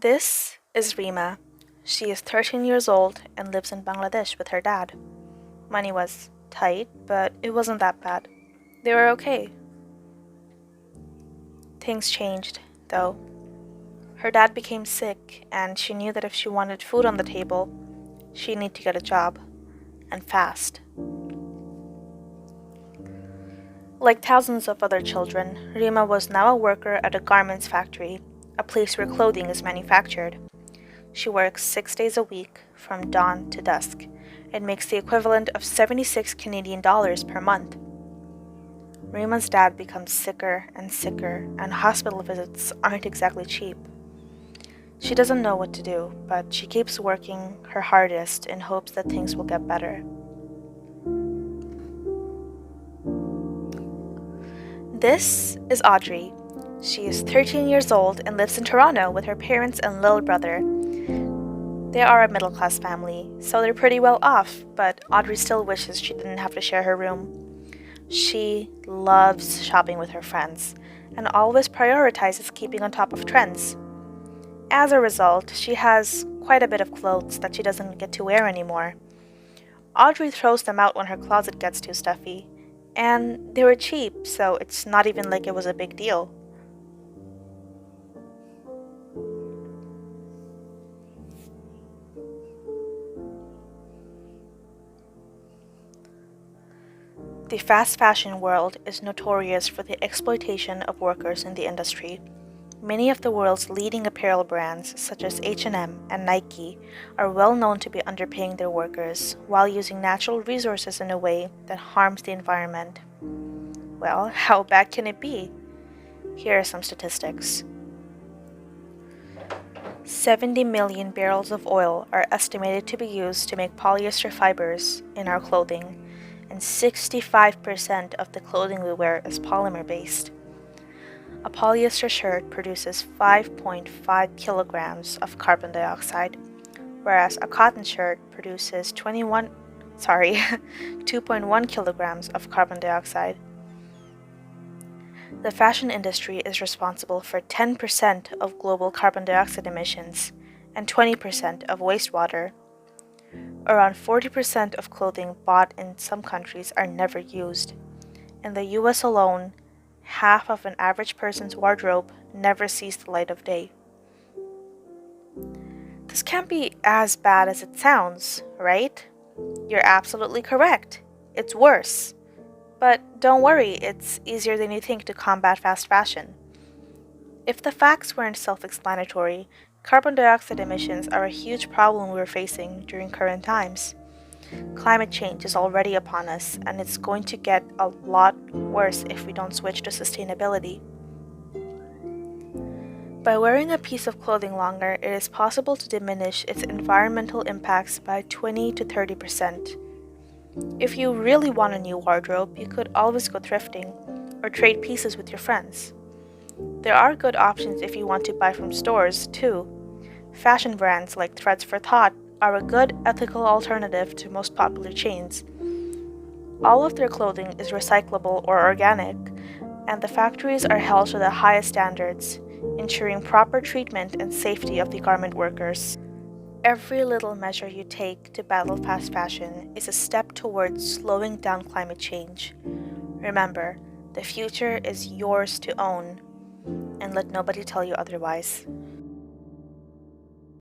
This is Rima. She is 13 years old and lives in Bangladesh with her dad. Money was tight, but it wasn't that bad. They were okay. Things changed, though. Her dad became sick, and she knew that if she wanted food on the table, she needed to get a job, and fast. Like thousands of other children, Rima was now a worker at a garments factory, a place where clothing is manufactured. She works 6 days a week, from dawn to dusk, and makes the equivalent of 76 Canadian dollars per month. Rima's dad becomes sicker and sicker, and hospital visits aren't exactly cheap. She doesn't know what to do, but she keeps working her hardest in hopes that things will get better. This is Audrey. She is 13 years old and lives in Toronto with her parents and little brother. They are a middle-class family, so they're pretty well off, but Audrey still wishes she didn't have to share her room. She loves shopping with her friends and always prioritizes keeping on top of trends. As a result, she has quite a bit of clothes that she doesn't get to wear anymore. Audrey throws them out when her closet gets too stuffy, and they were cheap, so it's not even like it was a big deal. The fast fashion world is notorious for the exploitation of workers in the industry. Many of the world's leading apparel brands, such as H&M and Nike, are well known to be underpaying their workers while using natural resources in a way that harms the environment. Well, how bad can it be? Here are some statistics. 70 million barrels of oil are estimated to be used to make polyester fibers in our clothing, and 65% of the clothing we wear is polymer-based. A polyester shirt produces 5.5 kilograms of carbon dioxide, whereas a cotton shirt produces 2.1 kilograms of carbon dioxide. The fashion industry is responsible for 10% of global carbon dioxide emissions and 20% of wastewater. Around 40% of clothing bought in some countries are never used. In the US alone, half of an average person's wardrobe never sees the light of day. This can't be as bad as it sounds, right? You're absolutely correct. It's worse. But don't worry, it's easier than you think to combat fast fashion. If the facts weren't self-explanatory, carbon dioxide emissions are a huge problem we're facing during current times. Climate change is already upon us, and it's going to get a lot worse if we don't switch to sustainability. By wearing a piece of clothing longer, it is possible to diminish its environmental impacts by 20 to 30%. If you really want a new wardrobe, you could always go thrifting or trade pieces with your friends. There are good options if you want to buy from stores, too. Fashion brands like Threads for Thought are a good ethical alternative to most popular chains. All of their clothing is recyclable or organic, and the factories are held to the highest standards, ensuring proper treatment and safety of the garment workers. Every little measure you take to battle fast fashion is a step towards slowing down climate change. Remember, the future is yours to own, and let nobody tell you otherwise.